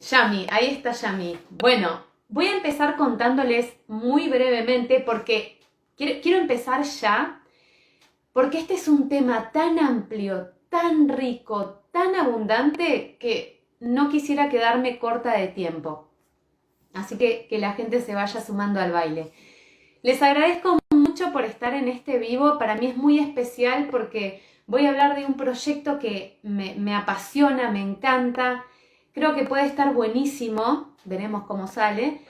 Yami, ahí está Yami. Bueno, voy a empezar contándoles muy brevemente porque quiero empezar ya, porque este es un tema tan amplio, tan rico, tan abundante que no quisiera quedarme corta de tiempo. Así que la gente se vaya sumando al baile. Les agradezco mucho por estar en este vivo. Para mí es muy especial porque voy a hablar de un proyecto que me apasiona, me encanta. Creo que puede estar buenísimo, veremos cómo sale,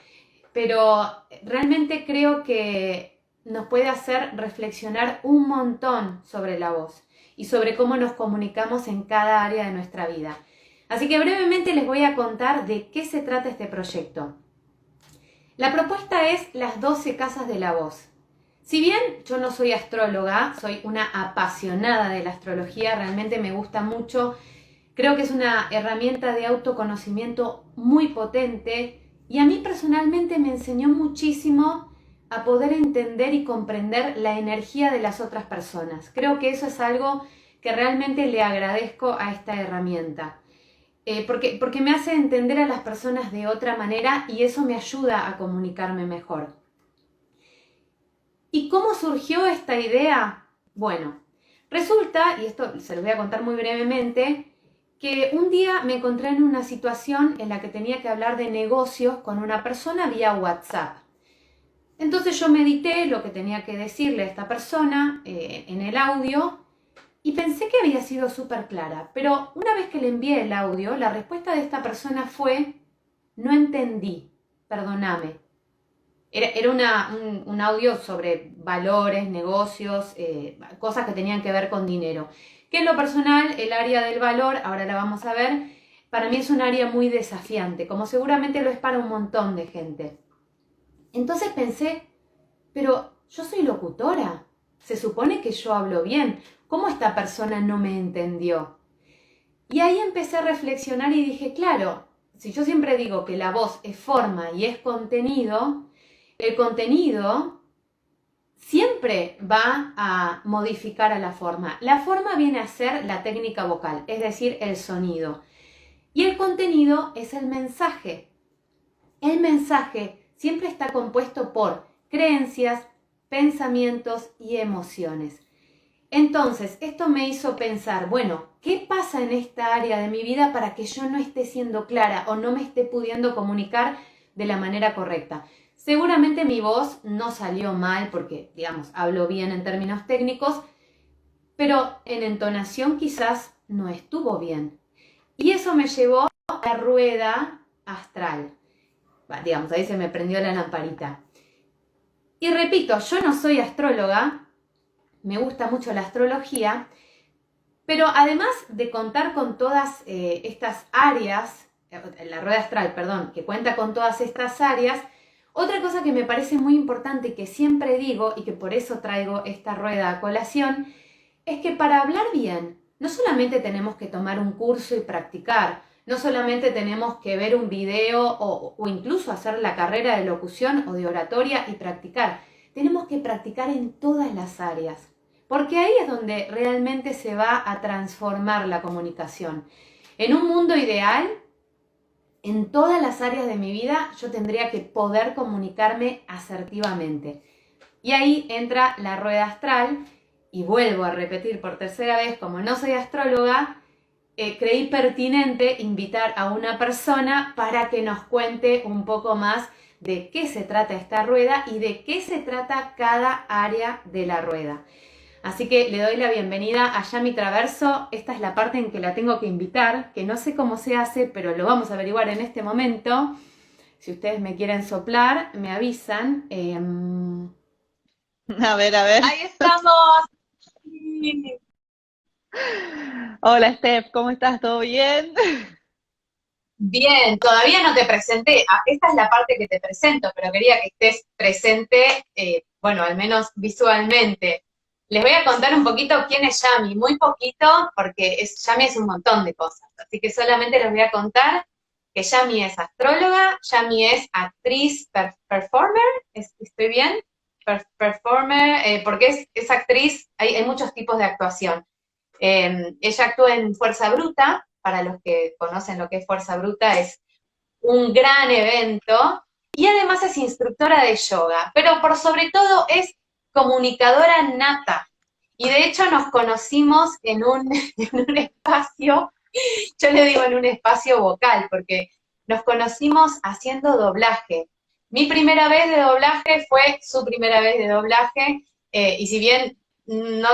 pero realmente creo que nos puede hacer reflexionar un montón sobre la voz y sobre cómo nos comunicamos en cada área de nuestra vida. Así que brevemente les voy a contar de qué se trata este proyecto. La propuesta es las 12 casas de la voz. Si bien yo no soy astróloga, soy una apasionada de la astrología, realmente me gusta mucho, creo que es una herramienta de autoconocimiento muy potente y a mí personalmente me enseñó muchísimo a poder entender y comprender la energía de las otras personas. Creo que eso es algo que realmente le agradezco a esta herramienta. Porque me hace entender a las personas de otra manera y eso me ayuda a comunicarme mejor. ¿Y cómo surgió esta idea? Bueno, resulta, y esto se lo voy a contar muy brevemente, que un día me encontré en una situación en la que tenía que hablar de negocios con una persona vía WhatsApp. Entonces yo medité lo que tenía que decirle a esta persona en el audio y pensé que había sido súper clara, pero una vez que le envié el audio, la respuesta de esta persona fue: no entendí, perdóname. Era un audio sobre valores, negocios, cosas que tenían que ver con dinero. Que en lo personal, el área del valor, ahora la vamos a ver, para mí es un área muy desafiante, como seguramente lo es para un montón de gente. Entonces pensé, pero yo soy locutora, se supone que yo hablo bien, ¿cómo esta persona no me entendió? Y ahí empecé a reflexionar y dije, claro, si yo siempre digo que la voz es forma y es contenido, el contenido siempre va a modificar a la forma. La forma viene a ser la técnica vocal, es decir, el sonido. Y el contenido es el mensaje. El mensaje siempre está compuesto por creencias, pensamientos y emociones. Entonces, esto me hizo pensar, bueno, ¿qué pasa en esta área de mi vida para que yo no esté siendo clara o no me esté pudiendo comunicar de la manera correcta? Seguramente mi voz no salió mal porque, digamos, hablo bien en términos técnicos, pero en entonación quizás no estuvo bien. Y eso me llevó a la rueda astral. Digamos, ahí se me prendió la lamparita. Y repito, yo no soy astróloga, me gusta mucho la astrología, pero además de contar con todas estas áreas, la rueda astral, perdón, que cuenta con todas estas áreas, otra cosa que me parece muy importante y que siempre digo y que por eso traigo esta rueda a colación, es que para hablar bien, no solamente tenemos que tomar un curso y practicar, no solamente tenemos que ver un video o incluso hacer la carrera de locución o de oratoria y practicar, tenemos que practicar en todas las áreas. Porque ahí es donde realmente se va a transformar la comunicación. En un mundo ideal, en todas las áreas de mi vida, yo tendría que poder comunicarme asertivamente. Y ahí entra la rueda astral, y vuelvo a repetir por tercera vez, como no soy astróloga, creí pertinente invitar a una persona para que nos cuente un poco más de qué se trata esta rueda y de qué se trata cada área de la rueda. Así que le doy la bienvenida a Yami Traverso. Esta es la parte en que la tengo que invitar, que no sé cómo se hace, pero lo vamos a averiguar en este momento. Si ustedes me quieren soplar, me avisan. A ver, a ver. Ahí estamos. Hola, Steph, ¿cómo estás? ¿Todo bien? Bien, todavía no te presenté. Esta es la parte que te presento, pero quería que estés presente, bueno, al menos visualmente. Les voy a contar un poquito quién es Yami, muy poquito, porque Yami es un montón de cosas. Así que solamente les voy a contar que Yami es astróloga, Yami es actriz, performer, ¿estoy bien? Performer, porque es actriz, hay muchos tipos de actuación. Ella actúa en Fuerza Bruta. Para los que conocen lo que es Fuerza Bruta, es un gran evento y además es instructora de yoga, pero por sobre todo es comunicadora nata. Y de hecho nos conocimos en un, en un espacio, yo le digo en un espacio vocal, porque nos conocimos haciendo doblaje. Mi primera vez de doblaje fue su primera vez de doblaje, y si bien no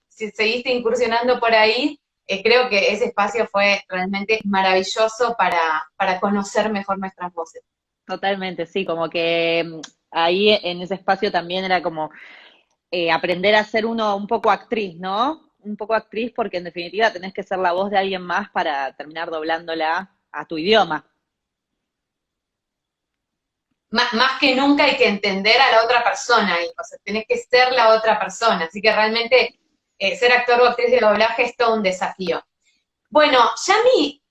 si seguiste incursionando por ahí, creo que ese espacio fue realmente maravilloso para conocer mejor nuestras voces. Totalmente, sí, como que ahí en ese espacio también era como aprender a ser uno un poco actriz, ¿no? Un poco actriz porque en definitiva tenés que ser la voz de alguien más para terminar doblándola a tu idioma. Más que nunca hay que entender a la otra persona, y, o sea, tenés que ser la otra persona. Así que realmente ser actor o actriz de doblaje es todo un desafío. Bueno, Yami,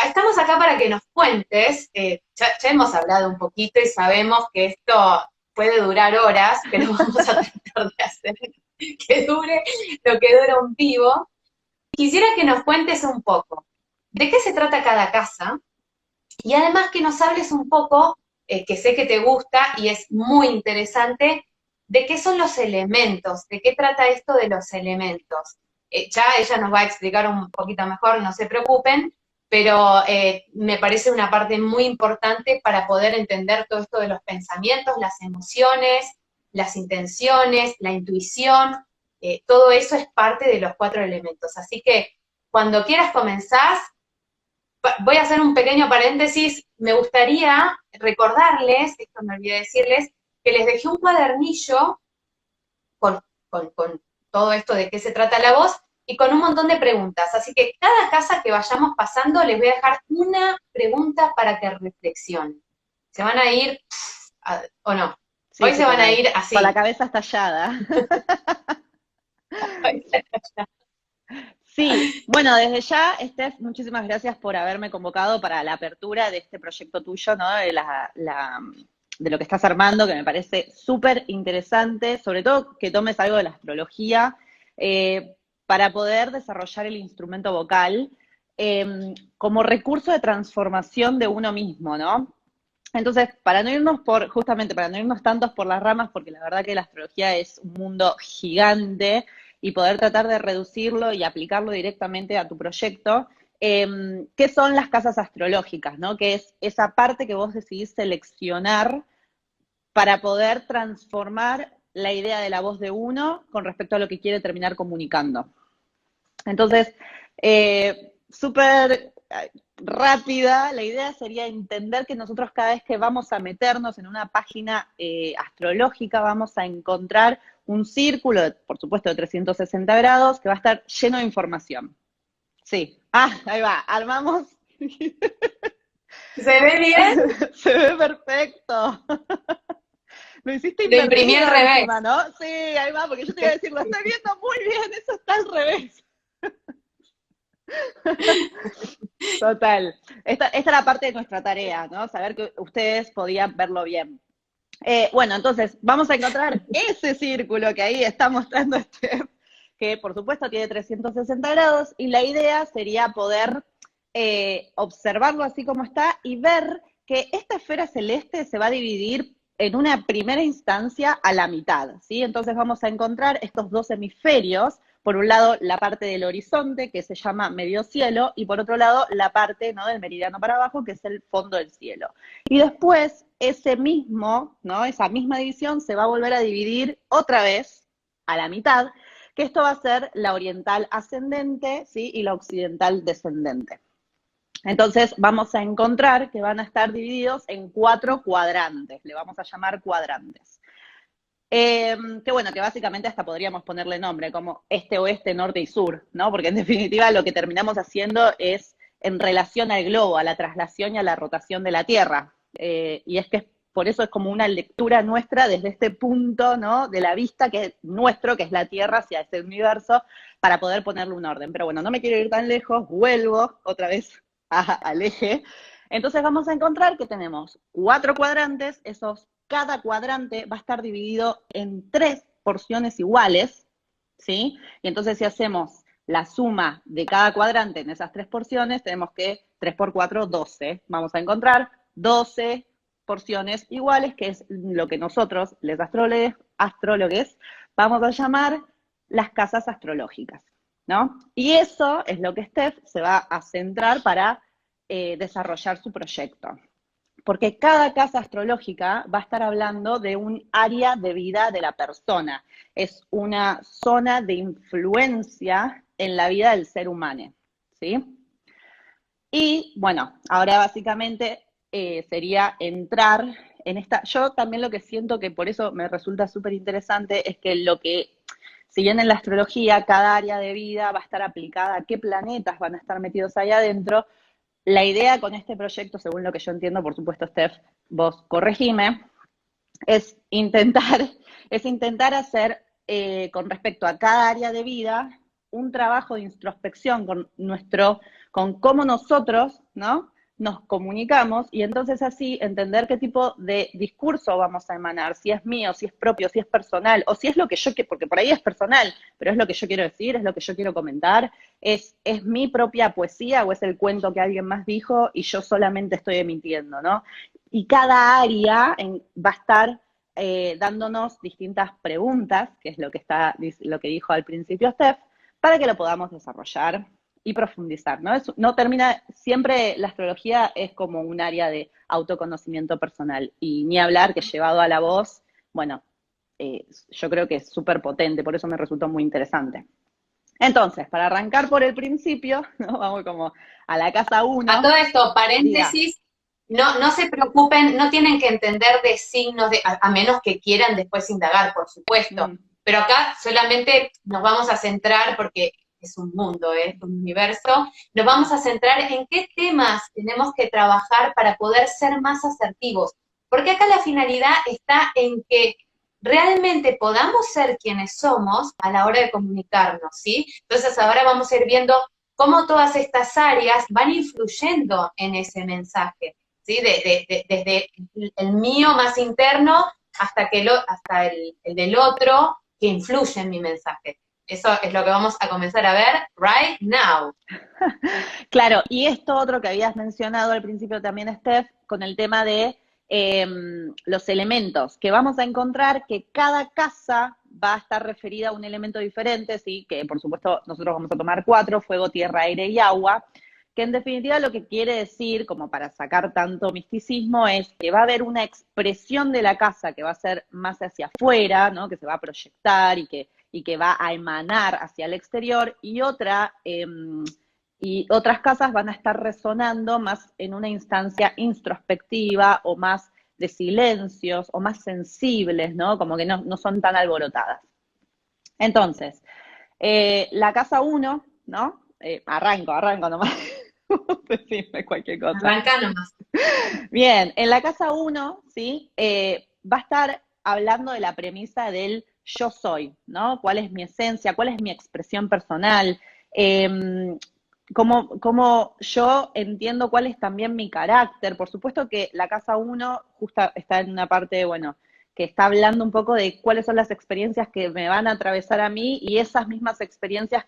estamos acá para que nos cuentes, ya hemos hablado un poquito y sabemos que esto puede durar horas, pero vamos a tratar de hacer que dure lo que dura un vivo. Quisiera que nos cuentes un poco de qué se trata cada casa y además que nos hables un poco, que sé que te gusta y es muy interesante, de qué son los elementos, de qué trata esto de los elementos. Ya ella nos va a explicar un poquito mejor, no se preocupen, pero me parece una parte muy importante para poder entender todo esto de los pensamientos, las emociones, las intenciones, la intuición, todo eso es parte de los 4 elementos. Así que cuando quieras comenzar, voy a hacer un pequeño paréntesis. Me gustaría recordarles, esto me olvidé decirles, que les dejé un cuadernillo con, con todo esto de qué se trata la voz y con un montón de preguntas. Así que cada casa que vayamos pasando les voy a dejar una pregunta para que reflexionen. Se van a ir, o no, Sí, hoy sí, se van a ir con la así. cabeza estallada. Sí, bueno, desde ya, Steph, muchísimas gracias por haberme convocado para la apertura de este proyecto tuyo, ¿no? De lo que estás armando, que me parece súper interesante, sobre todo que tomes algo de la astrología para poder desarrollar el instrumento vocal como recurso de transformación de uno mismo, ¿no? Entonces, para no irnos justamente para no irnos tantos por las ramas, porque la verdad que la astrología es un mundo gigante y poder tratar de reducirlo y aplicarlo directamente a tu proyecto, ¿qué son las casas astrológicas, ¿no? Que es esa parte que vos decidís seleccionar para poder transformar la idea de la voz de uno con respecto a lo que quiere terminar comunicando. Entonces, súper rápida, la idea sería entender que nosotros cada vez que vamos a meternos en una página astrológica vamos a encontrar un círculo, por supuesto, de 360 grados, que va a estar lleno de información. Sí. Ahí va, armamos. ¿Se ve bien? Se ve perfecto. Lo hiciste Lo imprimí al invertido revés. encima, ¿no? Sí, ahí va, porque yo te iba a decir, lo estoy viendo muy bien, eso está al revés. Total. Esta es la parte de nuestra tarea, ¿no? Saber que ustedes podían verlo bien. Bueno, entonces, vamos a encontrar ese círculo que ahí está mostrando Steph, que por supuesto tiene 360 grados, y la idea sería poder observarlo así como está y ver que esta esfera celeste se va a dividir en una primera instancia a la mitad, ¿sí? Entonces vamos a encontrar estos 2 hemisferios, por un lado la parte del horizonte, que se llama medio cielo, y por otro lado la parte, ¿no?, del meridiano para abajo, que es el fondo del cielo. Y después ese mismo, ¿no?, esa misma división se va a volver a dividir otra vez a la mitad, que esto va a ser la oriental ascendente, ¿sí?, y la occidental descendente. Entonces vamos a encontrar que van a estar divididos en 4 cuadrantes, le vamos a llamar cuadrantes. Que bueno, que básicamente hasta podríamos ponerle nombre, como este, oeste, norte y sur, ¿no? Porque en definitiva lo que terminamos haciendo es en relación al globo, a la traslación y a la rotación de la Tierra. Y es que por eso es como una lectura nuestra desde este punto, ¿no?, de la vista que es nuestro, que es la Tierra hacia este universo, para poder ponerle un orden. Pero bueno, no me quiero ir tan lejos, vuelvo otra vez al eje. Entonces vamos a encontrar que tenemos 4 cuadrantes, cada cuadrante va a estar dividido en 3 porciones iguales, ¿sí? Y entonces si hacemos la suma de cada cuadrante en esas 3 porciones, tenemos que 3 por 4, 12. Vamos a encontrar 12 porciones iguales, que es lo que nosotros, les astrólogos, vamos a llamar las casas astrológicas, ¿no? Y eso es lo que Steph se va a centrar para desarrollar su proyecto. Porque cada casa astrológica va a estar hablando de un área de vida de la persona. Es una zona de influencia en la vida del ser humano, ¿sí? Y bueno, ahora básicamente sería entrar en esta. Yo también lo que siento que por eso me resulta súper interesante es que si bien en la astrología cada área de vida va a estar aplicada a qué planetas van a estar metidos ahí adentro, la idea con este proyecto, según lo que yo entiendo, por supuesto, Steph, vos corregime, es intentar hacer con respecto a cada área de vida un trabajo de introspección con cómo nosotros, ¿no?, nos comunicamos y entonces así entender qué tipo de discurso vamos a emanar, si es mío, si es propio, si es personal, o si es lo que yo quiero, porque por ahí es personal, pero es lo que yo quiero decir, es lo que yo quiero comentar, es mi propia poesía o es el cuento que alguien más dijo y yo solamente estoy emitiendo, ¿no? Y cada área va a estar dándonos distintas preguntas, que es lo que dijo al principio Steph, para que lo podamos desarrollar y profundizar, ¿no? No termina, siempre la astrología es como un área de autoconocimiento personal, y ni hablar que llevado a la voz, bueno, yo creo que es súper potente, por eso me resultó muy interesante. Entonces, para arrancar por el principio, ¿no? Vamos como a la casa 1. A todo esto, paréntesis, no se preocupen, no tienen que entender de signos, a menos que quieran después indagar, por supuesto. Pero acá solamente nos vamos a centrar, porque es un mundo, es un universo, nos vamos a centrar en qué temas tenemos que trabajar para poder ser más asertivos. Porque acá la finalidad está en que realmente podamos ser quienes somos a la hora de comunicarnos, ¿sí? Entonces ahora vamos a ir viendo cómo todas estas áreas van influyendo en ese mensaje, ¿sí? Desde el mío más interno hasta el del otro que influye en mi mensaje. Eso es lo que vamos a comenzar a ver right now. Claro, y esto otro que habías mencionado al principio también, Steph, con el tema de los elementos, que vamos a encontrar que cada casa va a estar referida a un elemento diferente, ¿sí? Que por supuesto nosotros vamos a tomar 4, fuego, tierra, aire y agua, que en definitiva lo que quiere decir, como para sacar tanto misticismo, es que va a haber una expresión de la casa que va a ser más hacia afuera, ¿no? Que se va a proyectar y que va a emanar hacia el exterior, y otras casas van a estar resonando más en una instancia introspectiva o más de silencios o más sensibles, ¿no? Como que no son tan alborotadas. Entonces, la casa 1, ¿no? Arranco nomás. Decime cualquier cosa. Arranca nomás. Bien, en la casa 1, ¿sí? Va a estar hablando de la premisa del yo soy, ¿no? ¿Cuál es mi esencia? ¿Cuál es mi expresión personal? Cómo yo entiendo cuál es también mi carácter. Por supuesto que la casa 1 justo está en una parte, bueno, que está hablando un poco de cuáles son las experiencias que me van a atravesar a mí, y esas mismas experiencias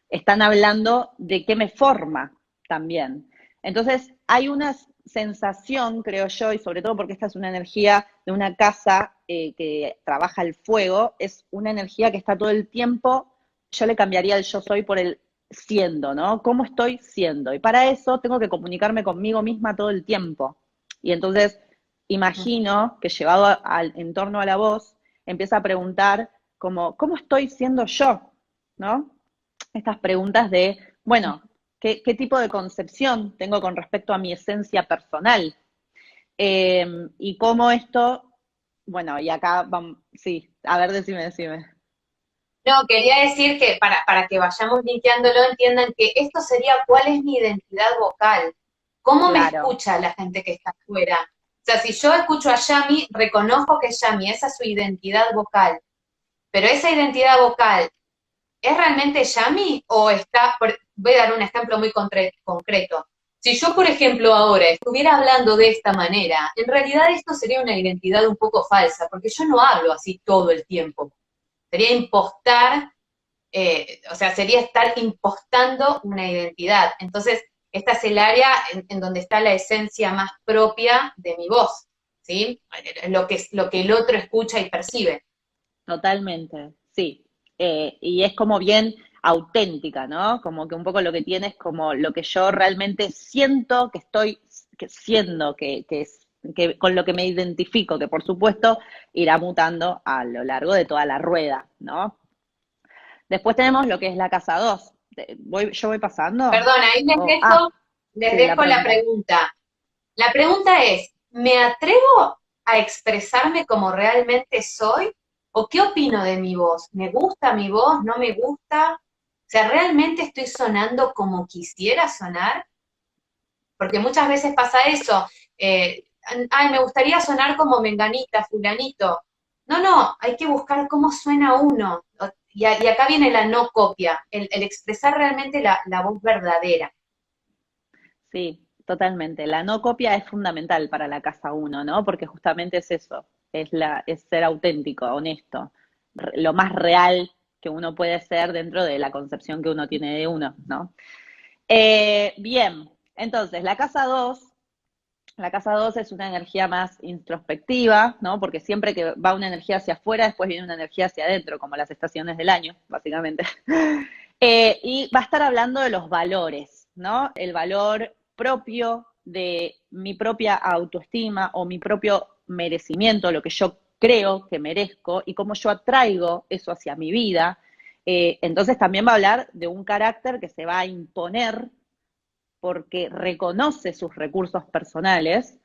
están hablando de qué me forma también. Entonces, hay una sensación, creo yo, y sobre todo porque esta es una energía de una casa que trabaja el fuego, es una energía que está todo el tiempo. Yo le cambiaría el yo soy por el siendo, ¿no? ¿Cómo estoy siendo? Y para eso tengo que comunicarme conmigo misma todo el tiempo. Y entonces, imagino que llevado en torno a la voz, empieza a preguntar como, ¿cómo estoy siendo yo? ¿No? Estas preguntas de, bueno, ¿qué tipo de concepción tengo con respecto a mi esencia personal? Y cómo esto, bueno, y acá vamos, sí, a ver, decime. No, quería decir que para que vayamos limpiándolo, entiendan que esto sería cuál es mi identidad vocal, cómo me escucha la gente que está afuera. O sea, si yo escucho a Yami, reconozco que es Yami, esa es su identidad vocal. Pero esa identidad vocal, ¿es realmente Yami o está? Voy a dar un ejemplo muy concreto. Si yo, por ejemplo, ahora estuviera hablando de esta manera, en realidad esto sería una identidad un poco falsa, porque yo no hablo así todo el tiempo. Sería impostar, o sea, sería estar impostando una identidad. Entonces, esta es el área en donde está la esencia más propia de mi voz, ¿sí? Lo que el otro escucha y percibe. Totalmente, sí. Y es como bien auténtica, ¿no? Como que un poco lo que tiene es como lo que yo realmente siento que estoy siendo, que con lo que me identifico, que por supuesto irá mutando a lo largo de toda la rueda, ¿no? Después tenemos lo que es la casa 2. ¿Yo voy pasando? Perdón, ahí les Sí, la dejo la pregunta. pregunta. La pregunta es, ¿me atrevo a expresarme como realmente soy? ¿O qué opino de mi voz? ¿Me gusta mi voz? ¿No me gusta? O sea, ¿realmente estoy sonando como quisiera sonar? Porque muchas veces pasa eso. eh, Ay, me gustaría sonar como menganita, fulanito. No, no, hay que buscar cómo suena uno. Y acá viene la no copia, el expresar realmente la voz verdadera. Sí, totalmente. La no copia es fundamental para la casa uno, ¿no? Porque justamente es eso, es ser auténtico, honesto, lo más real que uno puede ser dentro de la concepción que uno tiene de uno, ¿no? Bien, entonces la casa 2 es una energía más introspectiva, ¿no? Porque siempre que va una energía hacia afuera, después viene una energía hacia adentro, como las estaciones del año, básicamente. Y va a estar hablando de los valores, ¿no? El valor propio de mi propia autoestima o mi propio merecimiento, lo que yo creo que merezco y cómo yo atraigo eso hacia mi vida. Entonces también va a hablar de un carácter que se va a imponer porque reconoce sus recursos personales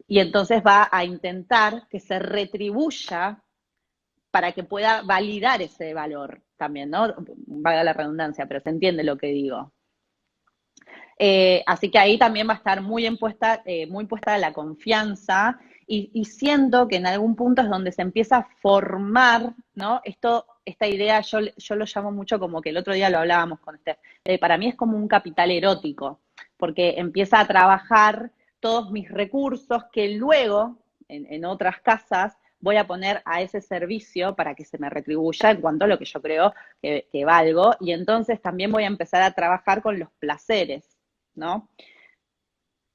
y entonces va a intentar que se retribuya para que pueda validar ese valor también, ¿no? Valga la redundancia, pero se entiende lo que digo. Así que ahí también va a estar muy puesta la confianza y siento que en algún punto es donde se empieza a formar, ¿no? Esta idea yo lo llamo mucho como que el otro día lo hablábamos con Steph, para mí es como un capital erótico, porque empieza a trabajar todos mis recursos que luego en otras casas voy a poner a ese servicio para que se me retribuya en cuanto a lo que yo creo que valgo, y entonces también voy a empezar a trabajar con los placeres, ¿no?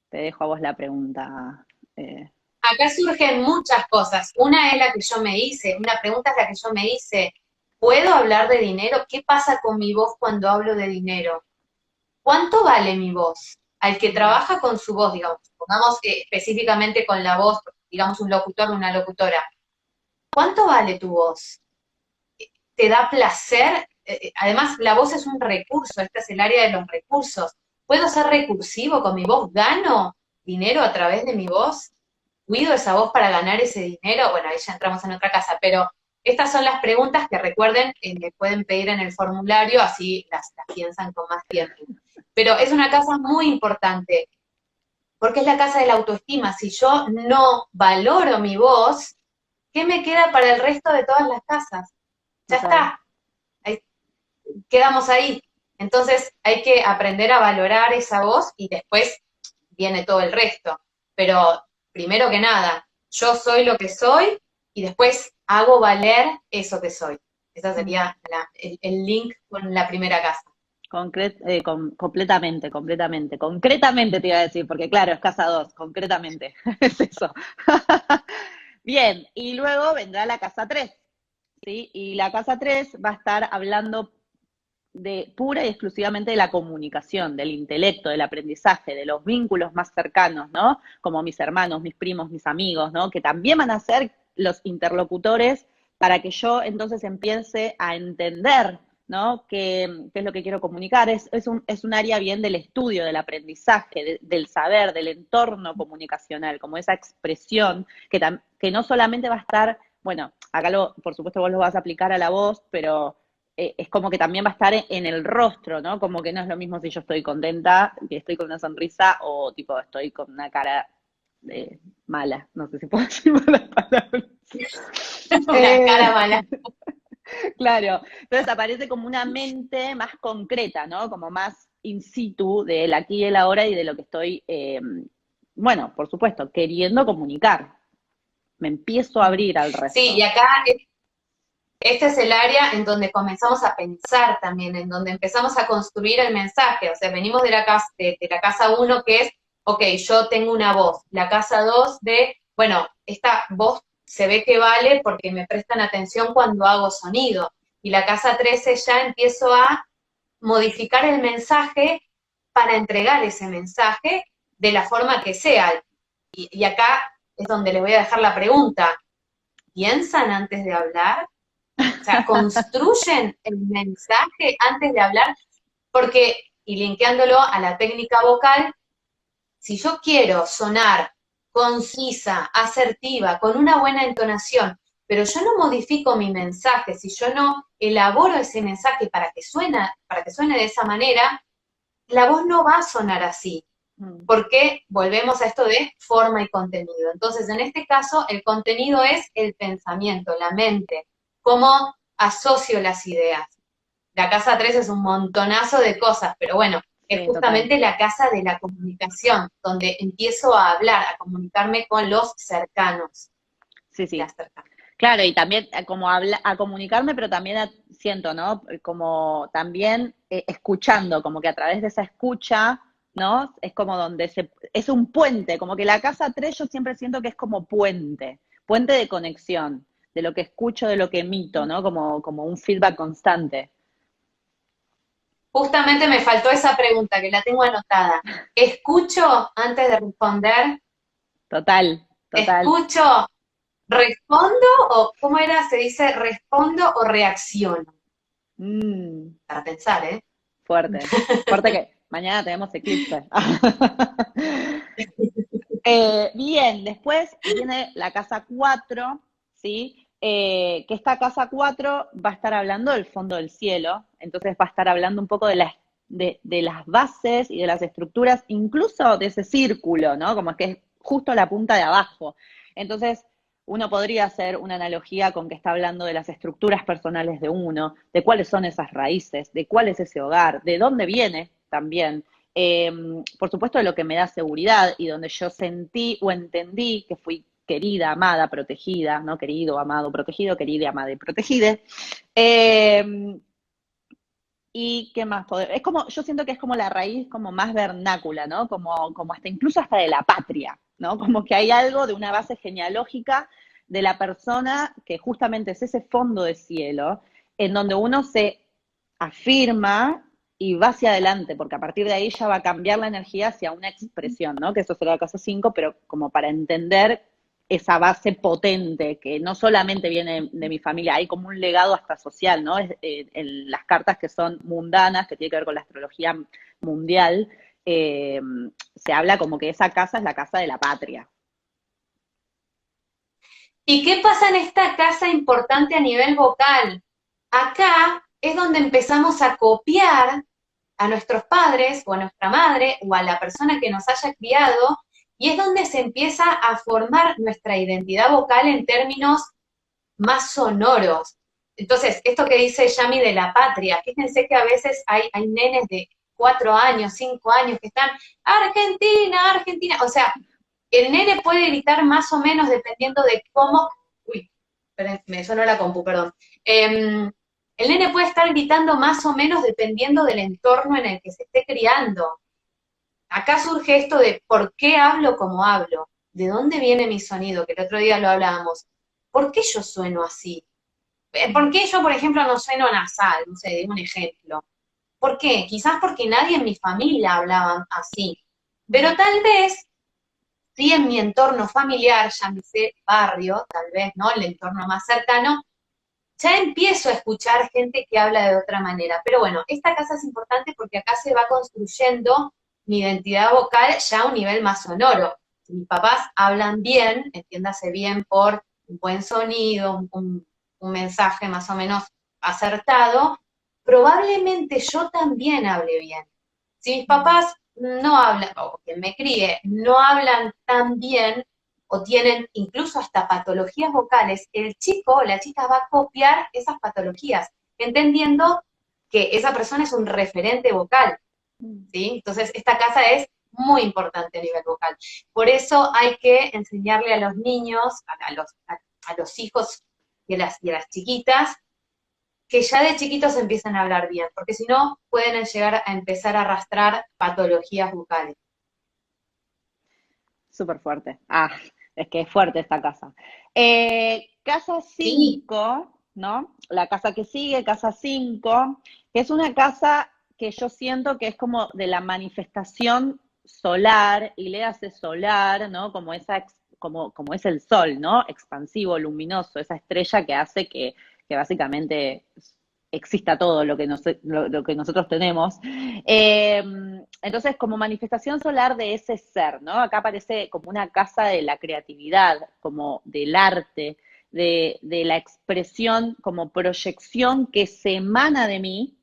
Te dejo a vos la pregunta. eh, Acá surgen muchas cosas. Una es la que yo me hice, una pregunta es la que yo me hice. ¿Puedo hablar de dinero? ¿Qué pasa con mi voz cuando hablo de dinero? ¿Cuánto vale mi voz? Al que trabaja con su voz, digamos, pongamos específicamente con la voz, digamos un locutor o una locutora. ¿Cuánto vale tu voz? ¿Te da placer? Además, la voz es un recurso, este es el área de los recursos. ¿Puedo ser recursivo con mi voz? ¿Gano dinero a través de mi voz? ¿Cuido esa voz para ganar ese dinero? Bueno, ahí ya entramos en otra casa, pero estas son las preguntas que recuerden, me pueden pedir en el formulario, así las piensan con más tiempo. Pero es una casa muy importante, porque es la casa de la autoestima. Si yo no valoro mi voz, ¿qué me queda para el resto de todas las casas? Ya total. está, ahí, quedamos ahí. Entonces hay que aprender a valorar esa voz y después viene todo el resto. Pero primero que nada, yo soy lo que soy y después hago valer eso que soy. Ese sería el link con la primera casa. Completamente, completamente. Concretamente te iba a decir, porque claro, es casa 2 concretamente. Es eso. Bien, y luego vendrá la casa 3, ¿sí? Y la casa 3 va a estar hablando de pura y exclusivamente de la comunicación, del intelecto, del aprendizaje, de los vínculos más cercanos, ¿no? Como mis hermanos, mis primos, mis amigos, ¿no? Que también van a ser los interlocutores para que yo entonces empiece a entender, ¿no? ¿Qué es lo que quiero comunicar? Es un área bien del estudio, del aprendizaje, del saber, del entorno comunicacional, como esa expresión que no solamente va a estar, bueno, acá por supuesto vos lo vas a aplicar a la voz, pero es como que también va a estar en el rostro, ¿no? Como que no es lo mismo si yo estoy contenta, que estoy con una sonrisa, o tipo estoy con una cara mala. No sé si puedo decir malas palabras. Una cara mala. Claro, entonces aparece como una mente más concreta, ¿no? Como más in situ del aquí y el ahora y de lo que estoy, bueno, por supuesto, queriendo comunicar. Me empiezo a abrir al Sí, resto. y acá Este es el área en donde comenzamos a pensar también, en donde empezamos a construir el mensaje. O sea, venimos de la casa 1 que es, ok, yo tengo una voz. La casa 2 de, bueno, esta voz se ve que vale porque me prestan atención cuando hago sonido. Y la casa 13 ya empiezo a modificar el mensaje para entregar ese mensaje de la forma que sea. Y acá es donde les voy a dejar la pregunta. ¿Piensan antes de hablar? O sea, construyen el mensaje antes de hablar, porque, y linkeándolo a la técnica vocal, si yo quiero sonar concisa, asertiva, con una buena entonación, pero yo no modifico mi mensaje, si yo no elaboro ese mensaje para que suene de esa manera, la voz no va a sonar así, porque volvemos a esto de forma y contenido. Entonces, en este caso, el contenido es el pensamiento, la mente, cómo asocio las ideas. La casa 3 es un montonazo de cosas, pero bueno, es Sí, total. justamente la casa de la comunicación, donde empiezo a hablar, a comunicarme con los cercanos, Sí, las sí. cercanas. Claro, y también como a comunicarme, pero también siento, ¿no? Como también escuchando, como que a través de esa escucha, ¿no? Es como donde es un puente, como que la casa 3 yo siempre siento que es como puente, puente de conexión, de lo que escucho, de lo que emito, ¿no? Como un feedback constante. Justamente me faltó esa pregunta, que la tengo anotada. ¿Escucho antes de responder? Total, total. ¿Escucho, respondo o, cómo era? Se dice, respondo o reacciono? Mm, Para pensar, ¿eh? fuerte, fuerte que mañana tenemos eclipse. Bien, después viene la casa 4, ¿sí? Que esta casa 4 va a estar hablando del fondo del cielo, entonces va a estar hablando un poco de las bases y de las estructuras, incluso de ese círculo, ¿no? Como que es justo la punta de abajo. Entonces, uno podría hacer una analogía con que está hablando de las estructuras personales de uno, de cuáles son esas raíces, de cuál es ese hogar, de dónde viene también, eh, por supuesto, de lo que me da seguridad y donde yo sentí o entendí que fui querida, amada, protegida, ¿no? Querido, amado, protegido, querida, amada y protegida. Eh, y qué más poder. Es como, yo siento que es como la raíz como más vernácula, ¿no? Como hasta incluso hasta de la patria, ¿no? Como que hay algo de una base genealógica de la persona que justamente es ese fondo de cielo, en donde uno se afirma y va hacia adelante, porque a partir de ahí ya va a cambiar la energía hacia una expresión, ¿no? Que eso será el caso 5, pero como para entender esa base potente que no solamente viene de mi familia, hay como un legado hasta social, ¿no? En las cartas que son mundanas, que tiene que ver con la astrología mundial, eh, se habla como que esa casa es la casa de la patria. ¿Y qué pasa en esta casa importante a nivel vocal? Acá es donde empezamos a copiar a nuestros padres o a nuestra madre o a la persona que nos haya criado y es donde se empieza a formar nuestra identidad vocal en términos más sonoros. Entonces, esto que dice Yami de la patria, fíjense que a veces hay nenes de 4 años, 5 años que están, Argentina, Argentina, o sea, el nene puede gritar más o menos dependiendo de cómo, uy, me sonó la compu, perdón. El nene puede estar gritando más o menos dependiendo del entorno en el que se esté criando. Acá surge esto de por qué hablo como hablo, de dónde viene mi sonido, que el otro día lo hablábamos. ¿Por qué yo sueno así? ¿Por qué yo, por ejemplo, no sueno nasal? No sé, digo un ejemplo. ¿Por qué? Quizás porque nadie en mi familia hablaba así. Pero tal vez, sí en mi entorno familiar, ya me sé barrio, tal vez, ¿no? El entorno más cercano, ya empiezo a escuchar gente que habla de otra manera. Pero bueno, esta casa es importante porque acá se va construyendo mi identidad vocal ya a un nivel más sonoro. Si mis papás hablan bien, entiéndase bien por un buen sonido, un mensaje más o menos acertado, probablemente yo también hable bien. Si mis papás no hablan, o quien me críe, no hablan tan bien, o tienen incluso hasta patologías vocales, el chico o la chica va a copiar esas patologías, entendiendo que esa persona es un referente vocal, ¿sí? Entonces, esta casa es muy importante a nivel vocal. Por eso hay que enseñarle a los niños, a los hijos y a las chiquitas, que ya de chiquitos empiezan a hablar bien, porque si no pueden llegar a empezar a arrastrar patologías bucales. Súper fuerte. Ah, es que es fuerte esta casa. Casa Sí, 5, ¿no? La casa que sigue, casa 5, que es una casa que yo siento que es como de la manifestación solar, y le hace solar, ¿no? Como como es el sol, ¿no? Expansivo, luminoso, esa estrella que hace que básicamente exista todo lo que nosotros tenemos. Eh, entonces, como manifestación solar de ese ser, ¿no? Acá aparece como una casa de la creatividad, como del arte, de la expresión, como proyección que se emana de mí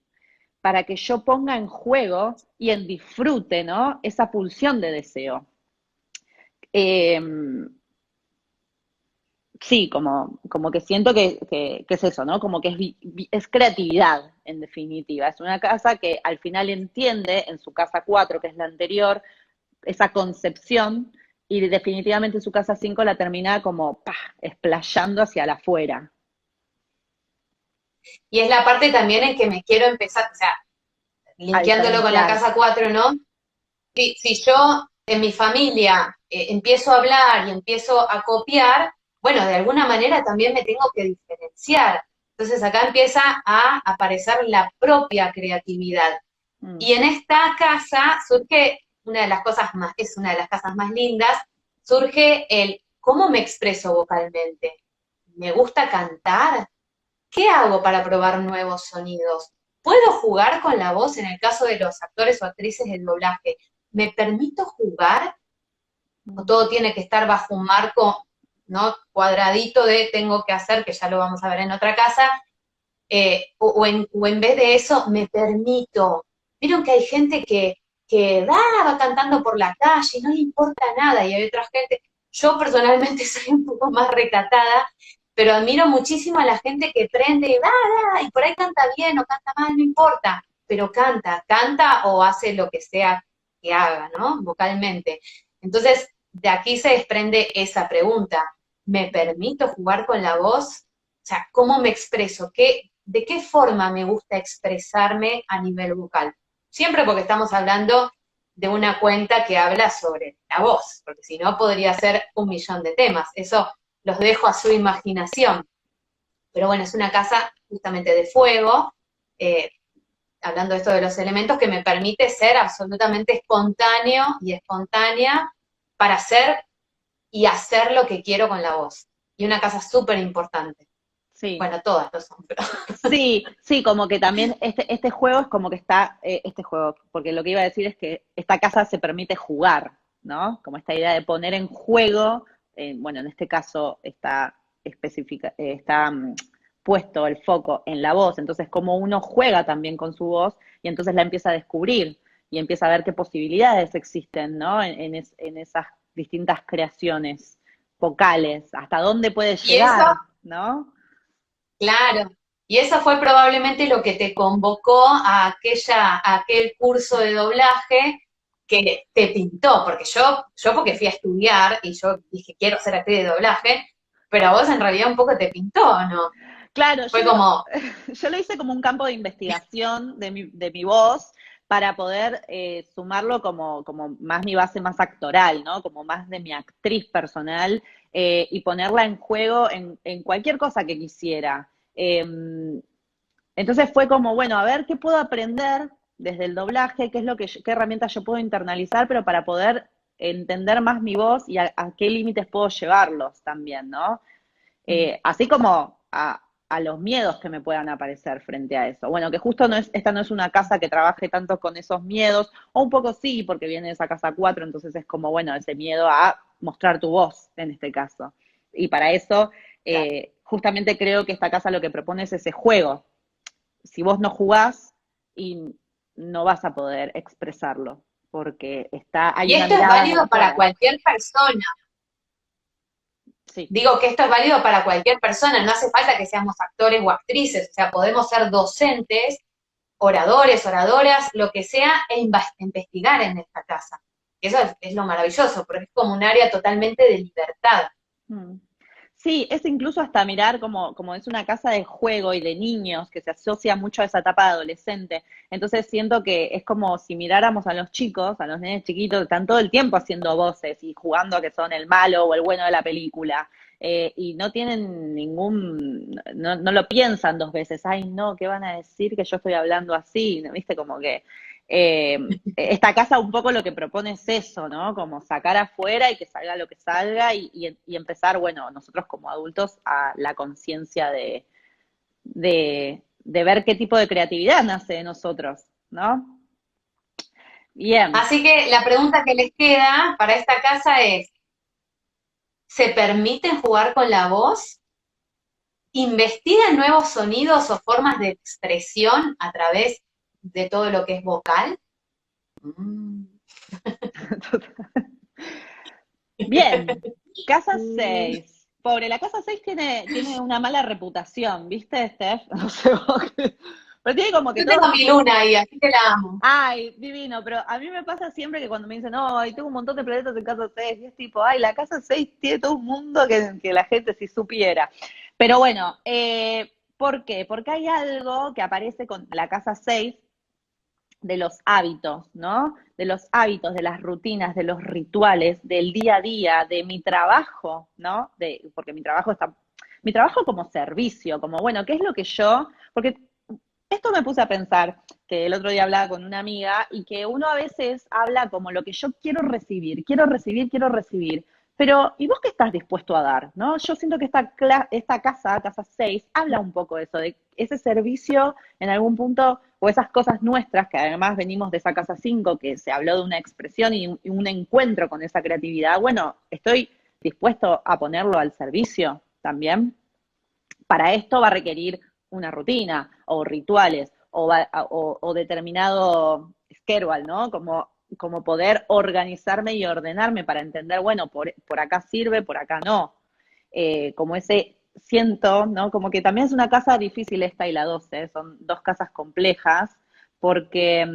para que yo ponga en juego y en disfrute, ¿no? Esa pulsión de deseo. Eh, Sí, como que siento que es eso, ¿no? Como que es creatividad, en definitiva. Es una casa que al final entiende, en su casa 4, que es la anterior, esa concepción, y definitivamente su casa 5 la termina como, ¡pah!, explayando hacia la afuera. y es la parte también en que me quiero empezar, o sea, A linkeándolo con la diferenciar. casa 4, ¿no? Si yo en mi familia empiezo a hablar y empiezo a copiar, bueno, de alguna manera también me tengo que diferenciar. Entonces acá empieza a aparecer la propia creatividad. Mm. Y en esta casa surge una de las cosas más, es una de las casas más lindas, surge el cómo me expreso vocalmente. ¿Me gusta cantar? ¿Qué hago para probar nuevos sonidos? ¿Puedo jugar con la voz en el caso de los actores o actrices del doblaje? ¿Me permito jugar? ¿O Mm. todo tiene que estar bajo un marco, ¿no? Cuadradito de tengo que hacer, que ya lo vamos a ver en otra casa? O en vez de eso, me permito. Vieron que hay gente que va cantando por la calle y no le importa nada, y hay otra gente, yo personalmente soy un poco más recatada, pero admiro muchísimo a la gente que prende y y por ahí canta bien o canta mal, no importa, pero canta o hace lo que sea que haga, ¿no? Vocalmente. Entonces, de aquí se desprende esa pregunta. ¿Me permito jugar con la voz? O sea, ¿cómo me expreso? ¿De qué forma me gusta expresarme a nivel vocal? Siempre porque estamos hablando de una cuenta que habla sobre la voz, porque si no podría ser un millón de temas. Eso los dejo a su imaginación. Pero bueno, es una casa justamente de fuego, eh, hablando de esto de los elementos, que me permite ser absolutamente espontáneo y espontánea para hacer y hacer lo que quiero con la voz. Y una casa súper importante. Sí. Bueno, todas lo son, pero Sí, sí, como que también este juego es como que está, este juego, porque lo que iba a decir es que esta casa se permite jugar, ¿no? Como esta idea de poner en juego, bueno, en este caso está puesto el foco en la voz, entonces como uno juega también con su voz y entonces la empieza a descubrir y empieza a ver qué posibilidades existen, ¿no? En esas distintas creaciones vocales, hasta dónde puede y eso, llegar, ¿no? claro, y eso fue probablemente lo que te convocó a aquel curso de doblaje que te pintó, porque yo porque fui a estudiar y yo dije quiero ser actriz de doblaje, pero a vos en realidad un poco te pintó, ¿no? Claro, Fue como, yo lo hice como un campo de investigación de mi voz para poder sumarlo como más mi base más actoral, ¿no? Como más de mi actriz personal, y ponerla en juego en cualquier cosa que quisiera. Entonces fue como, bueno, a ver qué puedo aprender desde el doblaje, qué es qué herramientas yo puedo internalizar, pero para poder entender más mi voz y a qué límites puedo llevarlos también, ¿no? Así como a los miedos que me puedan aparecer frente a eso. Bueno, que justo esta no es una casa que trabaje tanto con esos miedos, o un poco sí, porque viene de esa casa 4, entonces es como, bueno, ese miedo a mostrar tu voz en este caso. Y para eso, justamente creo que esta casa lo que propone es ese juego. Si vos no jugás, y no vas a poder expresarlo, porque hay y una esto es mirada desde válido para afuera. cualquier persona. Sí. Digo que esto es válido para cualquier persona, no hace falta que seamos actores o actrices, o sea, podemos ser docentes, oradores, oradoras, lo que sea, investigar en esta casa. Eso es lo maravilloso, porque es como un área totalmente de libertad. Mm. Sí, es incluso hasta mirar como es una casa de juego y de niños que se asocia mucho a esa etapa de adolescente. Entonces siento que es como si miráramos a los chicos, a los nenes chiquitos, que están todo el tiempo haciendo voces y jugando a que son el malo o el bueno de la película. Y no tienen no lo piensan dos veces. Ay, no, ¿qué van a decir que yo estoy hablando así? ¿No? ¿Viste? Como que esta casa un poco lo que propone es eso, ¿no? Como sacar afuera y que salga lo que salga y empezar, bueno, nosotros como adultos a la conciencia de ver qué tipo de creatividad nace de nosotros, ¿no? Bien. Así que la pregunta que les queda para esta casa es, ¿se permiten jugar con la voz? ¿Investigan nuevos sonidos o formas de expresión a través de todo lo que es vocal? Mm. Bien. Casa 6. Pobre, la casa 6 tiene una mala reputación, ¿viste, Steph? No sé vos pero tiene como que Yo todos. tengo mi luna ahí, así que la amo. Ay, divino, pero a mí me pasa siempre que cuando me dicen, ay, tengo un montón de planetas en casa 6 y es tipo, ay, la casa 6 tiene todo un mundo que la gente si supiera. Pero bueno, ¿por qué? Porque hay algo que aparece con la casa 6 de los hábitos, ¿no? De los hábitos, de las rutinas, de los rituales, del día a día, de mi trabajo, ¿no? Porque mi trabajo como servicio, como, bueno, ¿qué es lo que porque esto me puse a pensar, que el otro día hablaba con una amiga, y que uno a veces habla como lo que yo quiero recibir, quiero recibir, quiero recibir. Pero, ¿y vos qué estás dispuesto a dar? ¿No? Yo siento que esta casa 6 habla un poco de eso, de ese servicio en algún punto, o esas cosas nuestras, que además venimos de esa casa 5 que se habló de una expresión y un encuentro con esa creatividad. Bueno, estoy dispuesto a ponerlo al servicio también. Para esto va a requerir una rutina o rituales o determinado schedule, ¿no? Como poder organizarme y ordenarme para entender, bueno, por acá sirve, por acá no. Como ese siento, ¿no? Como que también es una casa difícil esta y la 12, son dos casas complejas, porque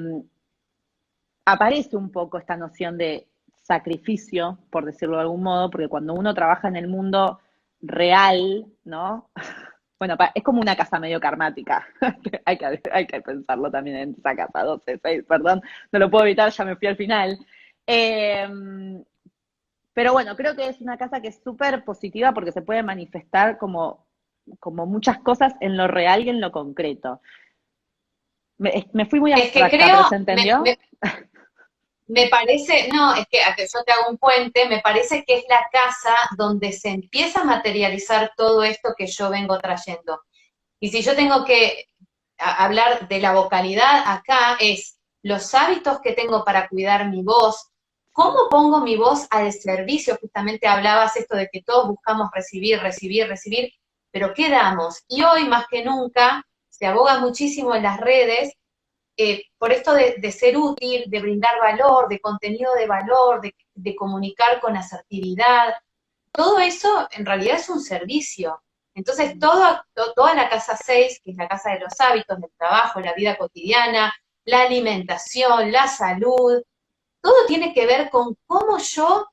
aparece un poco esta noción de sacrificio, por decirlo de algún modo, porque cuando uno trabaja en el mundo real, ¿no? Bueno, es como una casa medio karmática. hay que pensarlo también en esa casa 12, 6, perdón, no lo puedo evitar, ya me fui al final. Eh, pero bueno, creo que es una casa que es súper positiva porque se puede manifestar como muchas cosas en lo real y en lo concreto. Me fui muy Es que abstracta, pero creo, ¿se entendió? me parece, no, es que a que yo te hago un puente, me parece que es la casa donde se empieza a materializar todo esto que yo vengo trayendo. Y si yo tengo que hablar de la vocalidad acá, es los hábitos que tengo para cuidar mi voz, cómo pongo mi voz al servicio, justamente hablabas esto de que todos buscamos recibir, recibir, recibir, pero ¿qué damos? Y hoy más que nunca se aboga muchísimo en las redes por esto de ser útil, de brindar valor, de contenido de valor, de comunicar con asertividad, todo eso en realidad es un servicio. Entonces, toda la casa 6, que es la casa de los hábitos, del trabajo, la vida cotidiana, la alimentación, la salud, todo tiene que ver con cómo yo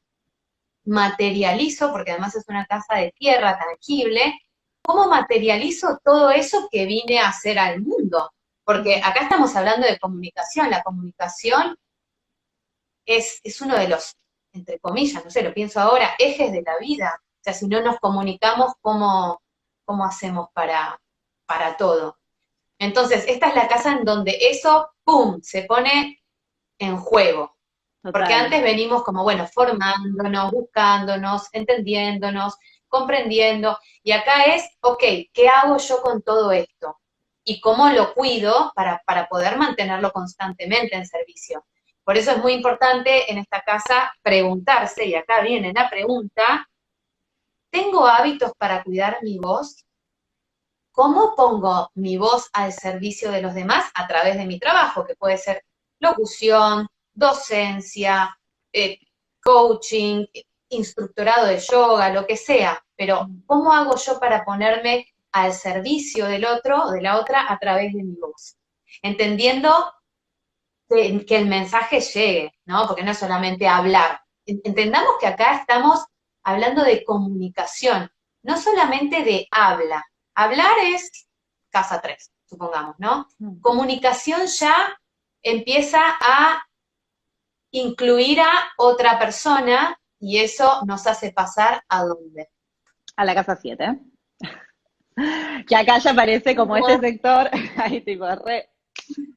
materializo, porque además es una casa de tierra tangible, cómo materializo todo eso que vine a hacer al mundo. Porque acá estamos hablando de comunicación. La comunicación es uno de los, entre comillas, no sé, lo pienso ahora, ejes de la vida. O sea, si no nos comunicamos, ¿cómo hacemos para todo? Entonces, esta es la casa en donde eso, ¡pum!, se pone en juego. Porque Total. antes venimos como, bueno, formándonos, buscándonos, entendiéndonos, comprendiendo. Y acá es, ok, ¿qué hago yo con todo esto? Y cómo lo cuido para poder mantenerlo constantemente en servicio. Por eso es muy importante en esta casa preguntarse, y acá viene la pregunta, ¿tengo hábitos para cuidar mi voz? ¿Cómo pongo mi voz al servicio de los demás a través de mi trabajo? Que puede ser locución, docencia, eh, coaching, instructorado de yoga, lo que sea. Pero ¿cómo hago yo para ponerme al servicio del otro o de la otra a través de mi voz? Entendiendo que el mensaje llegue, ¿no? Porque no es solamente hablar. Entendamos que acá estamos hablando de comunicación. no solamente de habla. Hablar es casa 3, supongamos, ¿no? Comunicación ya empieza a incluir a otra persona y eso nos hace pasar ¿a dónde? A la casa 7. Que acá ya aparece como este sector, ahí tipo,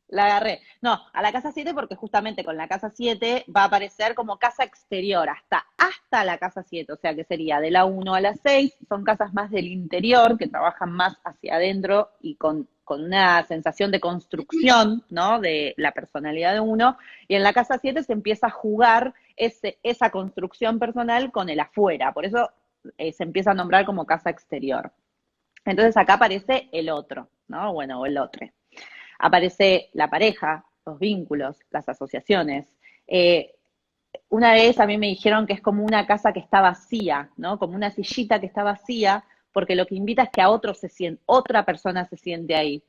la agarré. No, a la casa 7 porque justamente con la casa 7 va a aparecer como casa exterior, hasta la casa 7, o sea que sería de la 1 a la 6, son casas más del interior, que trabajan más hacia adentro y con una sensación de construcción, ¿no? De la personalidad de uno, y en la casa 7 se empieza a jugar esa construcción personal con el afuera, por eso se empieza a nombrar como casa exterior. Entonces acá aparece el otro, ¿no? Bueno, o el otro. Aparece la pareja, los vínculos, las asociaciones. Una vez a mí me dijeron que es como una casa que está vacía, ¿no? Como una sillita que está vacía, porque lo que invita es que a otra persona se siente ahí,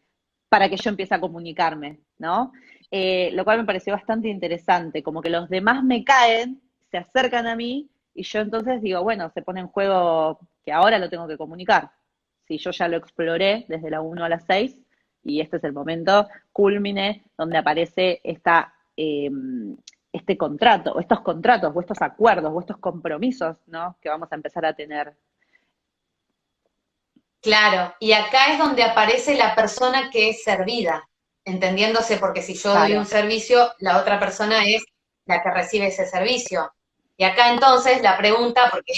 para que yo empiece a comunicarme, ¿no? Lo cual me pareció bastante interesante, como que los demás me caen, se acercan a mí, y yo entonces digo, bueno, se pone en juego que ahora lo tengo que comunicar. Si yo ya lo exploré desde la 1 a la 6, y este es el momento culmine donde aparece este contrato, o estos contratos, o estos acuerdos, o estos compromisos, ¿no? Que vamos a empezar a tener. Claro, y acá es donde aparece la persona que es servida, entendiéndose porque si yo doy un Claro. servicio, la otra persona es la que recibe ese servicio. Y acá entonces la pregunta, porque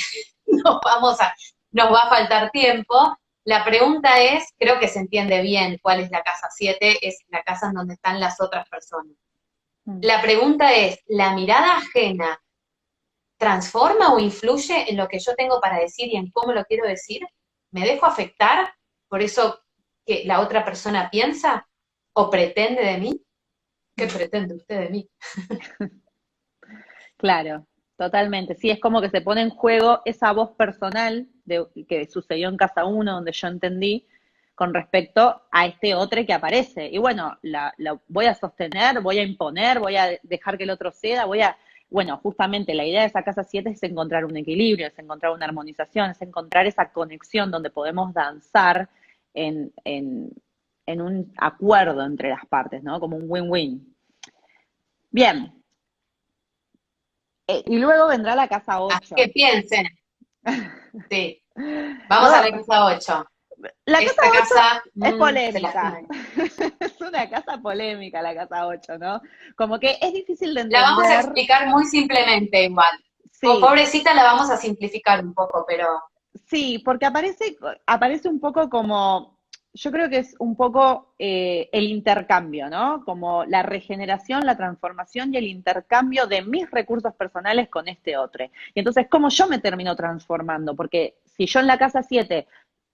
nos va a faltar tiempo, la pregunta es, creo que se entiende bien cuál es la casa 7, es la casa en donde están las otras personas. Mm. La pregunta es, ¿la mirada ajena transforma o influye en lo que yo tengo para decir y en cómo lo quiero decir? ¿Me dejo afectar por eso que la otra persona piensa o pretende de mí? ¿Qué pretende usted de mí? Claro, totalmente. Sí, es como que se pone en juego esa voz personal que sucedió en casa 1, donde yo entendí, con respecto a este otro que aparece. Y bueno, la voy a sostener, voy a imponer, voy a dejar que el otro ceda, bueno, justamente la idea de esa casa 7 es encontrar un equilibrio, es encontrar una armonización, es encontrar esa conexión donde podemos danzar en, en, en un acuerdo entre las partes, ¿no? Como un win-win. Bien, y luego vendrá la casa Así que 8. piensen, sí, vamos a la Luego, casa 8. la casa Esta 8 casa es se polémica. lastima. Es una casa polémica la casa 8, ¿no? Como que es difícil de La vamos a entender. explicar muy simplemente igual. Sí, Pobrecita la vamos a simplificar un poco, pero sí, porque aparece un poco como, yo creo que es un poco el intercambio, ¿no? Como la regeneración, la transformación y el intercambio de mis recursos personales con este otro. Y entonces, ¿cómo yo me termino transformando? Porque si yo en la casa 7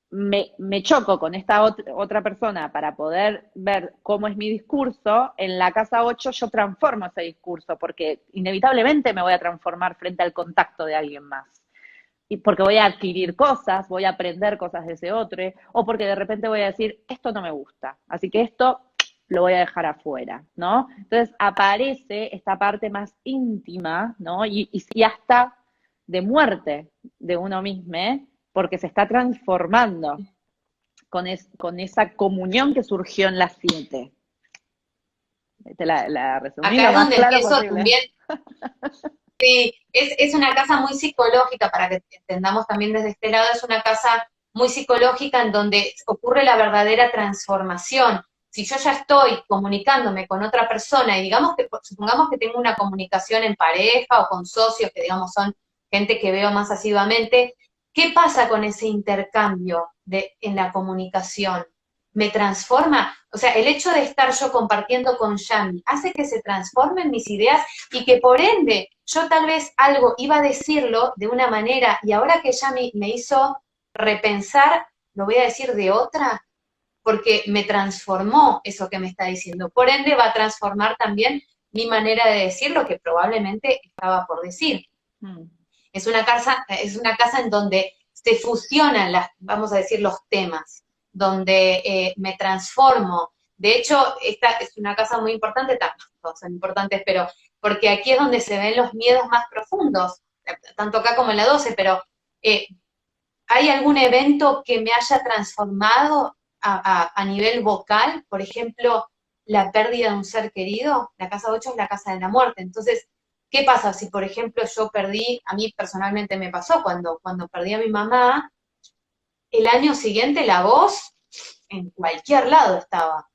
me choco con esta otra persona para poder ver cómo es mi discurso, en la casa 8 yo transformo ese discurso, porque inevitablemente me voy a transformar frente al contacto de alguien más. Y porque voy a adquirir cosas, voy a aprender cosas de ese otro, o porque de repente voy a decir, esto no me gusta, así que esto lo voy a dejar afuera, ¿no? Entonces aparece esta parte más íntima, ¿no? Y hasta de muerte de uno mismo, ¿eh? Porque se está transformando con esa comunión que surgió en las 7. Te la resumí acá lo es más donde claro empiezo posible. también. Sí, es una casa muy psicológica, para que entendamos también desde este lado, es una casa muy psicológica en donde ocurre la verdadera transformación. Si yo ya estoy comunicándome con otra persona y supongamos que tengo una comunicación en pareja o con socios que digamos son gente que veo más asiduamente, ¿qué pasa con ese intercambio en la comunicación? ¿Me transforma? O sea, el hecho de estar yo compartiendo con Yami hace que se transformen mis ideas y que por ende yo tal vez algo iba a decirlo de una manera y ahora que ya me hizo repensar, lo voy a decir de otra, porque me transformó eso que me está diciendo. Por ende va a transformar también mi manera de decir lo que probablemente estaba por decir. Mm. Es una casa en donde se fusionan vamos a decir, los temas, donde me transformo. De hecho, esta es una casa muy importante, todas son importantes, pero porque aquí es donde se ven los miedos más profundos, tanto acá como en la 12, pero ¿hay algún evento que me haya transformado a nivel vocal? Por ejemplo, la pérdida de un ser querido. La casa 8 es la casa de la muerte. Entonces, ¿qué pasa si, por ejemplo, yo perdí, a mí personalmente me pasó cuando perdí a mi mamá, el año siguiente la voz en cualquier lado estaba.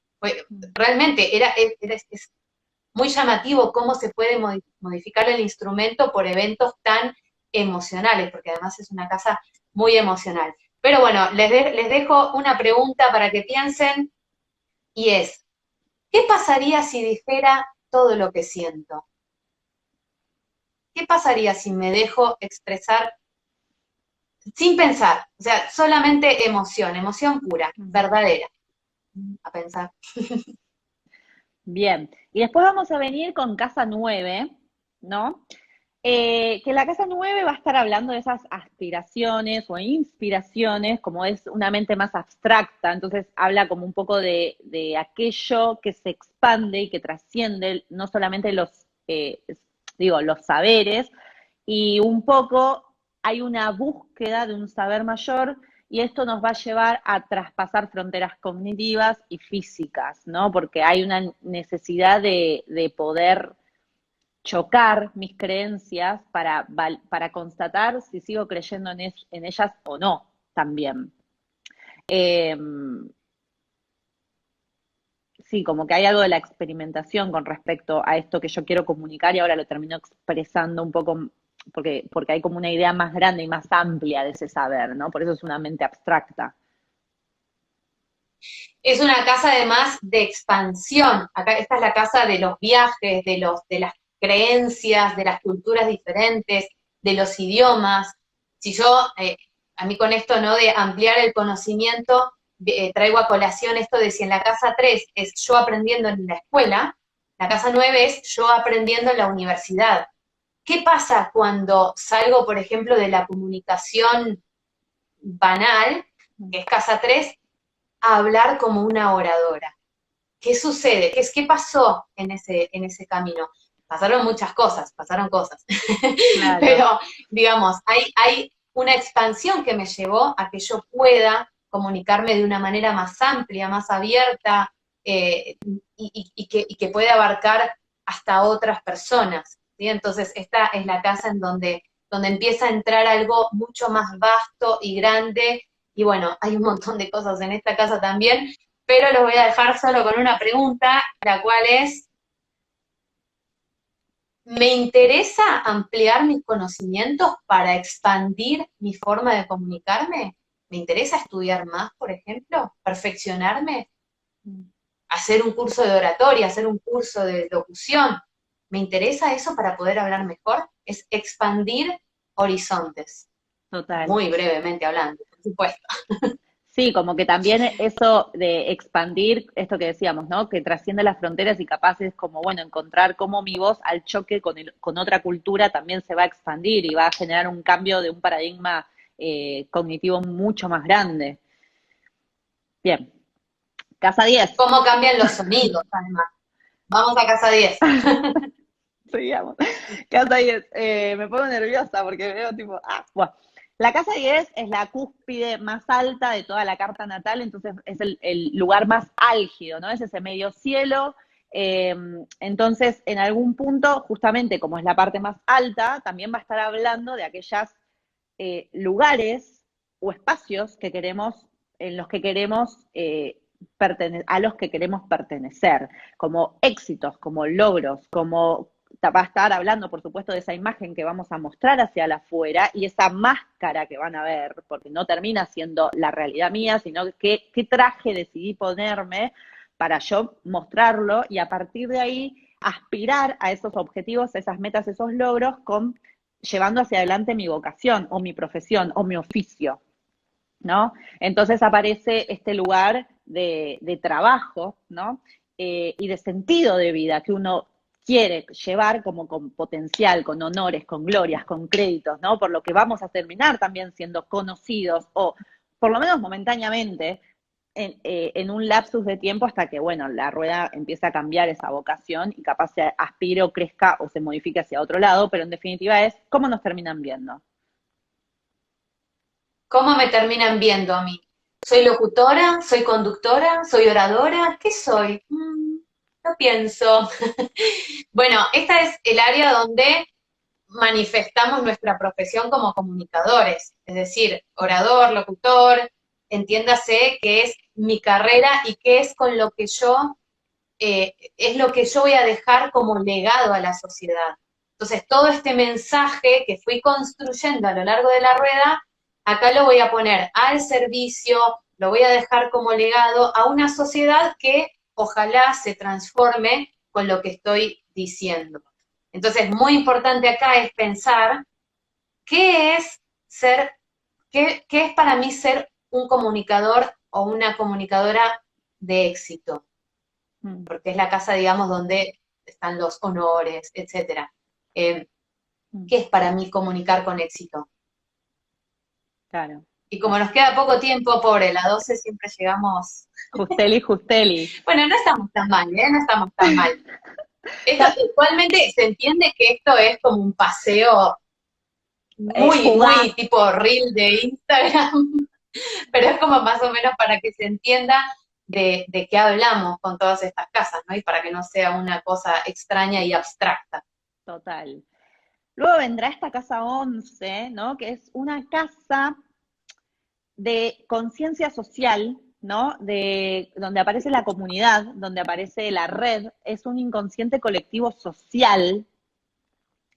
Realmente es muy llamativo cómo se puede modificar el instrumento por eventos tan emocionales, porque además es una casa muy emocional. Pero bueno, les dejo una pregunta para que piensen y es, ¿qué pasaría si dijera todo lo que siento? ¿Qué pasaría si me dejo expresar sin pensar? O sea, solamente emoción, emoción pura, verdadera. A pensar. Bien, y después vamos a venir con casa 9, ¿no? Que la casa 9 va a estar hablando de esas aspiraciones o inspiraciones, como es una mente más abstracta, entonces habla como un poco de aquello que se expande y que trasciende no solamente los saberes, y un poco hay una búsqueda de un saber mayor y esto nos va a llevar a traspasar fronteras cognitivas y físicas, ¿no? Porque hay una necesidad de poder chocar mis creencias para constatar si sigo creyendo en ellas o no también. Eh, sí, como que hay algo de la experimentación con respecto a esto que yo quiero comunicar y ahora lo termino expresando un poco porque hay como una idea más grande y más amplia de ese saber, ¿no? Por eso es una mente abstracta. Es una casa además de expansión. Acá esta es la casa de los viajes, de las creencias, de las culturas diferentes, de los idiomas. Si yo, a mí con esto, ¿no? De ampliar el conocimiento, traigo a colación esto de si en la casa 3 es yo aprendiendo en la escuela, la casa 9 es yo aprendiendo en la universidad. ¿Qué pasa cuando salgo, por ejemplo, de la comunicación banal, que es casa 3, a hablar como una oradora? ¿Qué sucede? ¿Qué pasó en ese camino? Pasaron muchas cosas, pasaron cosas. Claro. Pero, digamos, hay una expansión que me llevó a que yo pueda comunicarme de una manera más amplia, más abierta, y que pueda abarcar hasta otras personas. ¿Sí? Entonces, esta es la casa en donde empieza a entrar algo mucho más vasto y grande. Y bueno, hay un montón de cosas en esta casa también, pero los voy a dejar solo con una pregunta, la cual es, ¿me interesa ampliar mis conocimientos para expandir mi forma de comunicarme? ¿Me interesa estudiar más, por ejemplo? ¿Perfeccionarme? ¿Hacer un curso de oratoria? ¿Hacer un curso de locución? ¿Me interesa eso para poder hablar mejor? Es expandir horizontes, Total. muy brevemente hablando, por supuesto. Sí, como que también eso de expandir, esto que decíamos, ¿no? Que trasciende las fronteras y capaz es como, bueno, encontrar cómo mi voz al choque con otra cultura también se va a expandir y va a generar un cambio de un paradigma cognitivo mucho más grande. Bien, casa 10. ¿Cómo cambian los sonidos, además? Vamos a casa 10. Sigamos. Casa 10. Me pongo nerviosa porque veo tipo, bueno. La casa 10 es la cúspide más alta de toda la carta natal, entonces es el lugar más álgido, ¿no? Es ese medio cielo. Entonces, en algún punto, justamente como es la parte más alta, también va a estar hablando de aquellos lugares o espacios que queremos, en los que queremos a los que queremos pertenecer, como éxitos, como logros, como va a estar hablando, por supuesto, de esa imagen que vamos a mostrar hacia la afuera y esa máscara que van a ver, porque no termina siendo la realidad mía, sino qué traje decidí ponerme para yo mostrarlo y a partir de ahí aspirar a esos objetivos, esas metas, esos logros, llevando hacia adelante mi vocación o mi profesión o mi oficio, ¿no? Entonces aparece este lugar de trabajo, ¿no? Y de sentido de vida que uno quiere llevar como con potencial, con honores, con glorias, con créditos, ¿no? Por lo que vamos a terminar también siendo conocidos o por lo menos momentáneamente en un lapsus de tiempo hasta que, bueno, la rueda empieza a cambiar esa vocación y capaz se aspire o crezca o se modifique hacia otro lado, pero en definitiva es cómo nos terminan viendo. ¿Cómo me terminan viendo a mí? ¿Soy locutora? ¿Soy conductora? ¿Soy oradora? ¿Qué soy? No pienso. Bueno, esta es el área donde manifestamos nuestra profesión como comunicadores, es decir, orador, locutor, entiéndase que es mi carrera y que es con lo que yo, es lo que yo voy a dejar como legado a la sociedad. Entonces, todo este mensaje que fui construyendo a lo largo de la rueda, acá lo voy a poner al servicio, lo voy a dejar como legado a una sociedad que ojalá se transforme con lo que estoy diciendo. Entonces, muy importante acá es pensar qué es ser, qué es para mí ser un comunicador o una comunicadora de éxito, Mm, porque es la casa, digamos, donde están los honores, etcétera. Eh, mm, ¿Qué es para mí comunicar con éxito? claro. Y como nos queda poco tiempo, pobre, la 12 siempre llegamos. Justeli, Justeli. Bueno, no estamos tan mal, ¿eh? No estamos tan mal. Esto, igualmente se entiende que esto es como un paseo muy, Fugaz, muy tipo reel de Instagram, pero es como más o menos para que se entienda de qué hablamos con todas estas casas, ¿no? Y para que no sea una cosa extraña y abstracta. total. Luego vendrá esta casa 11, ¿no? Que es una casa de conciencia social, ¿no? De donde aparece la comunidad, donde aparece la red, es un inconsciente colectivo social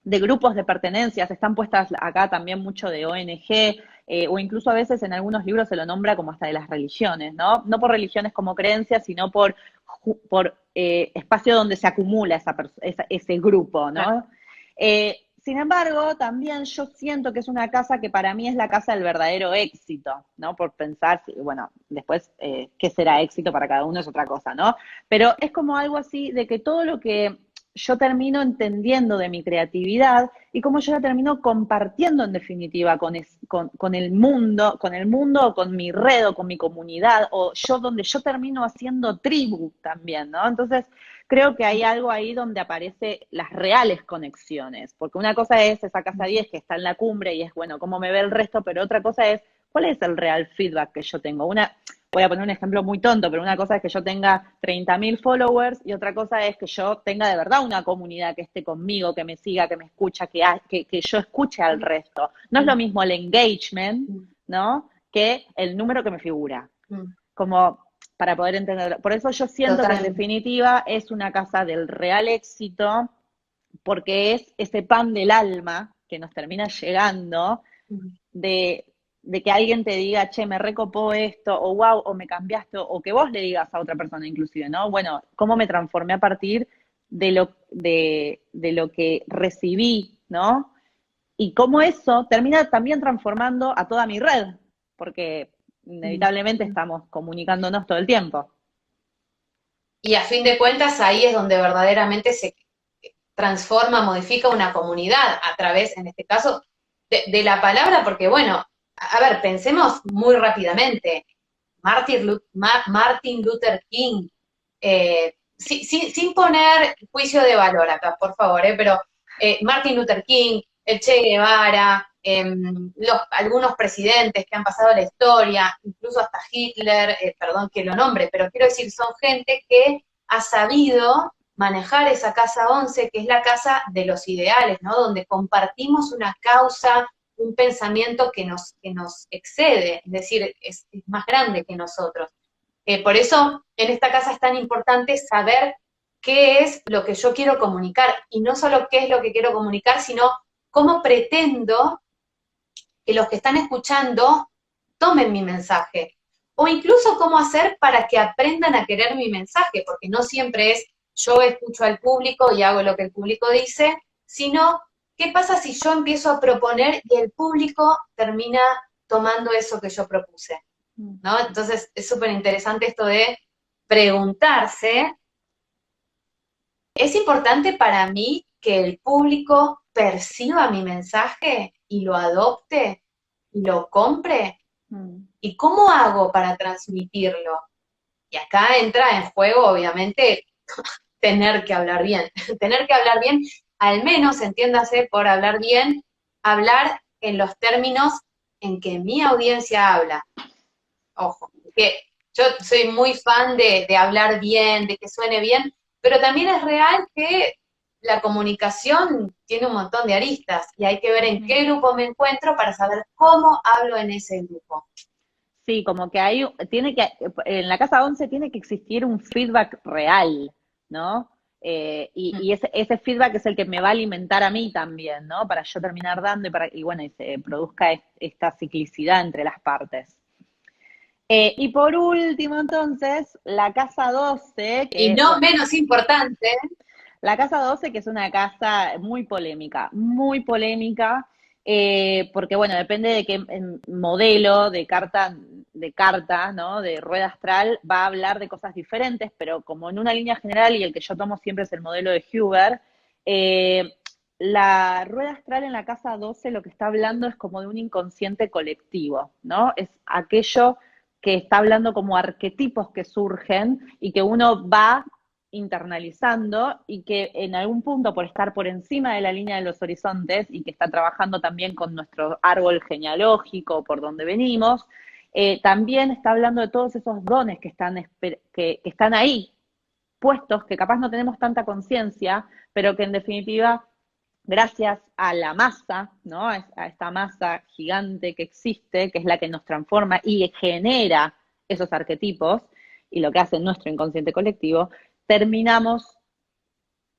de grupos de pertenencias, están puestas acá también mucho de ONG, o incluso a veces en algunos libros se lo nombra como hasta de las religiones, ¿no? No por religiones como creencias, sino por espacio donde se acumula ese grupo, Claro. ¿no? Sin embargo, también yo siento que es una casa que para mí es la casa del verdadero éxito, ¿no? Por pensar, bueno, después qué será éxito para cada uno es otra cosa, ¿no? Pero es como algo así de que todo lo que yo termino entendiendo de mi creatividad y cómo yo la termino compartiendo en definitiva con el mundo o con mi red o con mi comunidad o yo donde yo termino haciendo tribu también, ¿no? Entonces creo que hay algo ahí donde aparecen las reales conexiones, porque una cosa es esa casa 10 que está en la cumbre y es, bueno, cómo me ve el resto, pero otra cosa es, ¿cuál es el real feedback que yo tengo? Voy a poner un ejemplo muy tonto, pero una cosa es que yo tenga 30.000 followers y otra cosa es que yo tenga de verdad una comunidad que esté conmigo, que me siga, que me escucha, que yo escuche al resto. No es lo mismo el engagement, ¿no? Que el número que me figura. Como para poder entenderlo. Por eso yo siento que en Totalmente. definitiva es una casa del real éxito, porque es ese pan del alma que nos termina llegando de, de que alguien te diga, che, me recopó esto, o wow, o me cambiaste, o que vos le digas a otra persona inclusive, ¿no? Bueno, cómo me transformé a partir de lo que recibí, ¿no? Y cómo eso termina también transformando a toda mi red, porque inevitablemente estamos comunicándonos todo el tiempo. Y a fin de cuentas ahí es donde verdaderamente se transforma, modifica una comunidad a través, en este caso, de la palabra, porque bueno, a ver, pensemos muy rápidamente. Martin Luther King, sin poner juicio de valor acá, por favor, pero Martin Luther King, el Che Guevara, algunos presidentes que han pasado la historia, incluso hasta Hitler, perdón que lo nombre, pero quiero decir, son gente que ha sabido manejar esa casa 11, que es la casa de los ideales, ¿no? Donde compartimos una causa, un pensamiento que nos excede, es decir, es más grande que nosotros. Por eso en esta casa es tan importante saber qué es lo que yo quiero comunicar y no solo qué es lo que quiero comunicar, sino cómo pretendo que los que están escuchando tomen mi mensaje. O incluso cómo hacer para que aprendan a querer mi mensaje, porque no siempre es yo escucho al público y hago lo que el público dice, sino qué pasa si yo empiezo a proponer y el público termina tomando eso que yo propuse, ¿no? Entonces es súper interesante esto de preguntarse, ¿es importante para mí que el público perciba mi mensaje y lo adopte y lo compre? Mm. ¿Y cómo hago para transmitirlo? Y acá entra en juego, obviamente, tener que hablar bien. Tener que hablar bien, al menos, entiéndase por hablar bien, hablar en los términos en que mi audiencia habla, ojo, que yo soy muy fan de hablar bien, de que suene bien, pero también es real que la comunicación tiene un montón de aristas y hay que ver en qué grupo me encuentro para saber cómo hablo en ese grupo. Sí, como que en la casa 11 tiene que existir un feedback real, ¿no? Y ese feedback es el que me va a alimentar a mí también, ¿no? Para yo terminar dando y bueno, y se produzca esta ciclicidad entre las partes. Y por último, entonces, la casa 12, Y que, no bueno, menos importante, la casa 12, que es una casa muy polémica, porque bueno, depende de qué modelo de carta, ¿no? De rueda astral, va a hablar de cosas diferentes, pero como en una línea general, y el que yo tomo siempre es el modelo de Huber, eh, la rueda astral en la casa 12 lo que está hablando es como de un inconsciente colectivo, ¿no? Es aquello que está hablando como arquetipos que surgen y que uno va internalizando y que en algún punto por estar por encima de la línea de los horizontes y que está trabajando también con nuestro árbol genealógico por donde venimos, también está hablando de todos esos dones que están ahí puestos, que capaz no tenemos tanta conciencia, pero que en definitiva, gracias a la masa, ¿no? A esta masa gigante que existe, que es la que nos transforma y genera esos arquetipos, y lo que hace nuestro inconsciente colectivo, terminamos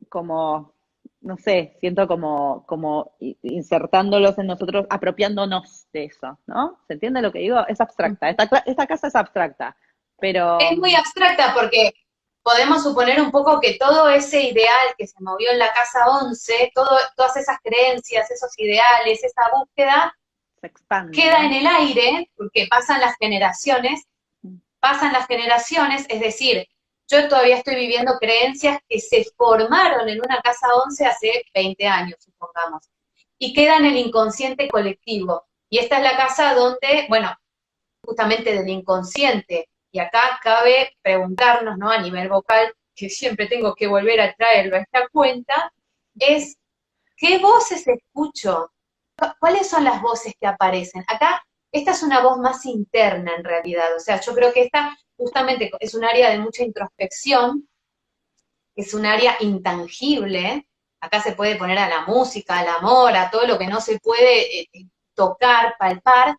como, no sé, siento como insertándolos en nosotros, apropiándonos de eso, ¿no? ¿Se entiende lo que digo? Es abstracta, esta casa es abstracta, pero es muy abstracta porque podemos suponer un poco que todo ese ideal que se movió en la casa 11, todas esas creencias, esos ideales, esa búsqueda, se expande, queda en ¿no? el aire porque pasan las generaciones, es decir, yo todavía estoy viviendo creencias que se formaron en una casa 11 hace 20 años, supongamos, y quedan en el inconsciente colectivo. Y esta es la casa donde, bueno, justamente del inconsciente, y acá cabe preguntarnos, ¿no? A nivel vocal, que siempre tengo que volver a traerlo a esta cuenta, es ¿qué voces escucho? ¿Cuáles son las voces que aparecen? Acá, esta es una voz más interna en realidad, o sea, yo creo que esta justamente es un área de mucha introspección, es un área intangible, acá se puede poner a la música, al amor, a todo lo que no se puede tocar, palpar,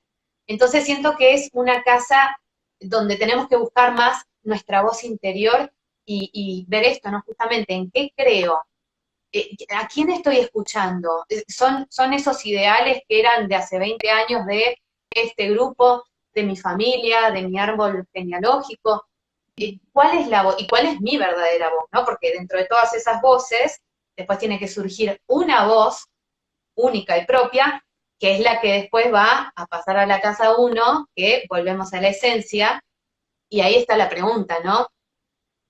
entonces siento que es una casa donde tenemos que buscar más nuestra voz interior y ver esto, ¿no? Justamente en qué creo, ¿a quién estoy escuchando? Son esos ideales que eran de hace 20 años de este grupo, de mi familia, de mi árbol genealógico. ¿Cuál es la voz y cuál es mi verdadera voz? ¿No? Porque dentro de todas esas voces, después tiene que surgir una voz única y propia, que es la que después va a pasar a la casa uno, que volvemos a la esencia, y ahí está la pregunta, ¿no?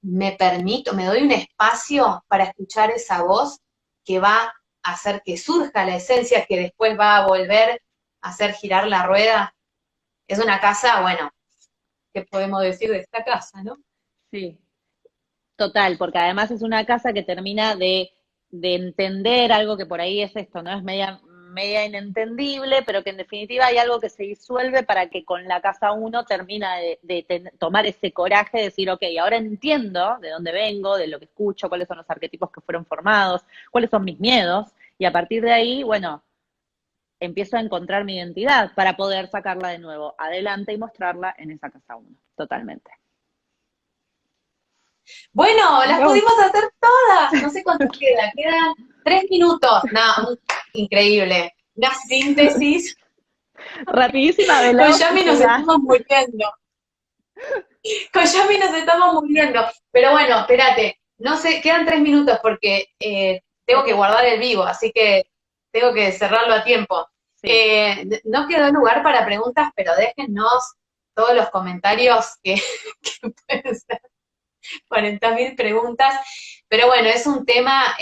Me doy un espacio para escuchar esa voz que va a hacer que surja la esencia que después va a volver a hacer girar la rueda. Es una casa, bueno, ¿qué podemos decir de esta casa, no? Sí, total, porque además es una casa que termina de entender algo que por ahí es esto, ¿no? Es media inentendible, pero que en definitiva hay algo que se disuelve para que con la casa uno termina de tomar ese coraje de decir, ok, ahora entiendo de dónde vengo, de lo que escucho, cuáles son los arquetipos que fueron formados, cuáles son mis miedos, y a partir de ahí, bueno, empiezo a encontrar mi identidad para poder sacarla de nuevo adelante y mostrarla en esa casa uno, totalmente. Bueno, las Wow. pudimos hacer todas. No sé cuánto queda. Quedan 3 minutos. No, increíble. Una síntesis. Rapidísima, Con veloz y Yami nos fugaz. estamos muriendo. Con Yami nos estamos muriendo. Pero bueno, espérate. No sé, quedan 3 minutos porque tengo que guardar el vivo, así que tengo que cerrarlo a tiempo. Sí. No quedó lugar para preguntas, pero déjennos todos los comentarios que pueden ser 40.000 preguntas. Pero bueno, es un tema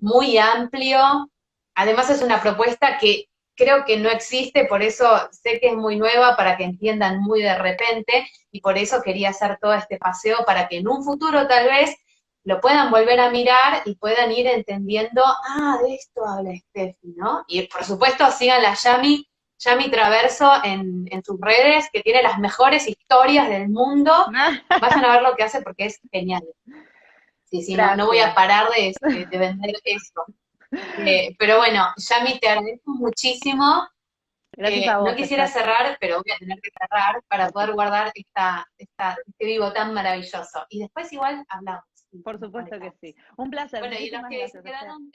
muy amplio. Además es una propuesta que creo que no existe, por eso sé que es muy nueva para que entiendan muy de repente y por eso quería hacer todo este paseo para que en un futuro tal vez lo puedan volver a mirar y puedan ir entendiendo, de esto habla Steffi, ¿no? Y por supuesto sigan la Yami Yami Traverso en sus redes, que tiene las mejores historias del mundo. Vayan a ver lo que hace porque es genial. Sí, sí, no, no voy a Gracias. parar de vender eso. Pero bueno, Yami, te agradezco muchísimo. Gracias a No vos, quisiera Steph. cerrar, pero voy a tener que cerrar para poder guardar este vivo tan maravilloso. Y después igual hablamos. Por Nos supuesto que conectamos. sí. Un placer. Bueno, y los Muchísimas que se gracias, Steph. quedaron